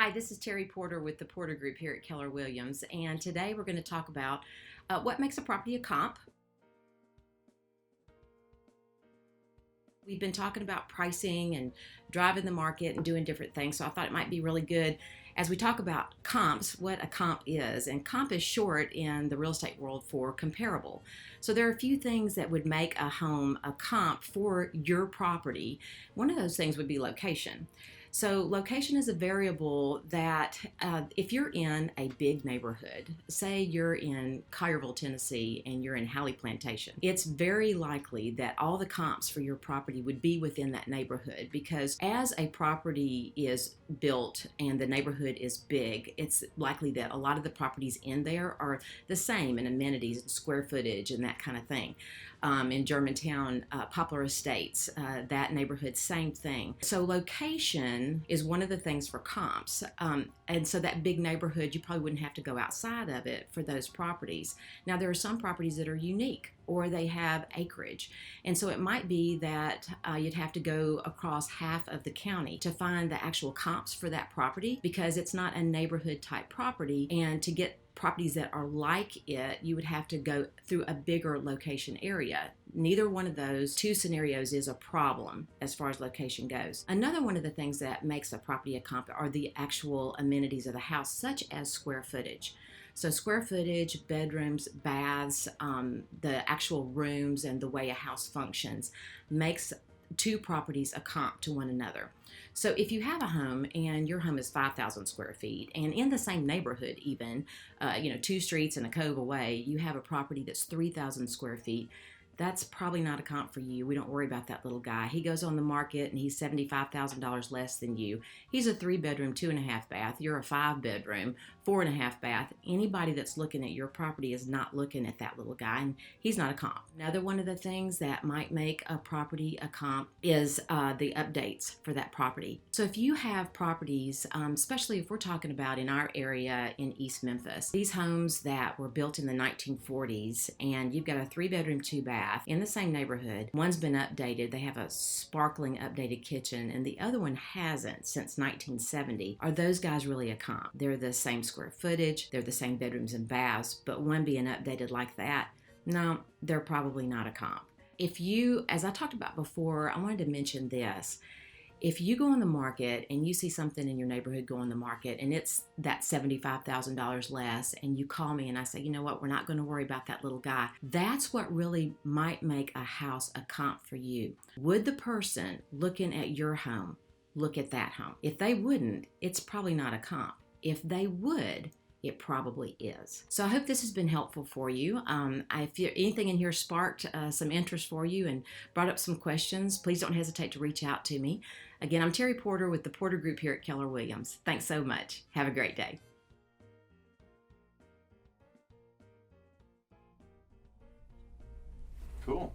Hi, this is Terry Porter with the Porter Group here at Keller Williams, and today we're going to talk about what makes a property a comp. We've been talking about pricing and driving the market and doing different things, so I thought it might be really good as we talk about comps, what a comp is. And comp is short in the real estate world for comparable. So there are a few things that would make a home a comp for your property. One of those things would be location. So location is a variable that if you're in a big neighborhood, say you're in Collierville, Tennessee, and you're in Halley Plantation, it's very likely that all the comps for your property would be within that neighborhood, because as a property is built and the neighborhood is big, it's likely that a lot of the properties in there are the same in amenities and square footage and that kind of thing. In Germantown, Poplar Estates, that neighborhood, same thing. So location is one of the things for comps. And so that big neighborhood, you probably wouldn't have to go outside of it for those properties. Now, there are some properties that are unique, or they have acreage. And so it might be that you'd have to go across half of the county to find the actual comps for that property, because it's not a neighborhood type property. And to get properties that are like it, you would have to go through a bigger location area. Neither one of those two scenarios is a problem as far as location goes. Another one of the things that makes a property a comp are the actual amenities of the house, such as square footage. So square footage, bedrooms, baths, the actual rooms, and the way a house functions makes two properties a comp to one another. So if you have a home and your home is 5,000 square feet, and in the same neighborhood even, 2 streets and a cove away, you have a property that's 3,000 square feet, that's probably not a comp for you. We don't worry about that little guy. He goes on the market and he's $75,000 less than you. He's a 3-bedroom, 2.5 bath. You're a 5-bedroom, 4.5 bath. Anybody that's looking at your property is not looking at that little guy, and he's not a comp. Another one of the things that might make a property a comp is the updates for that property. So if you have properties, especially if we're talking about in our area in East Memphis, these homes that were built in the 1940s, and you've got a 3-bedroom, 2-bath in the same neighborhood. One's been updated. They have a sparkling updated kitchen, and the other one hasn't since 1970. Are those guys really a comp? They're the same square footage, they're the same bedrooms and baths, but one being updated like that, no, they're probably not a comp. If you, as I talked about before, I wanted to mention this. If you go on the market and you see something in your neighborhood go on the market and it's that $75,000 less, and you call me and I say, you know what, we're not going to worry about that little guy, that's what really might make a house a comp for you. Would the person looking at your home look at that home? If they wouldn't, it's probably not a comp. If they would, it probably is. So I hope this has been helpful for you. If anything in here sparked some interest for you and brought up some questions, please don't hesitate to reach out to me. Again, I'm Terry Porter with the Porter Group here at Keller Williams. Thanks so much. Have a great day. Cool.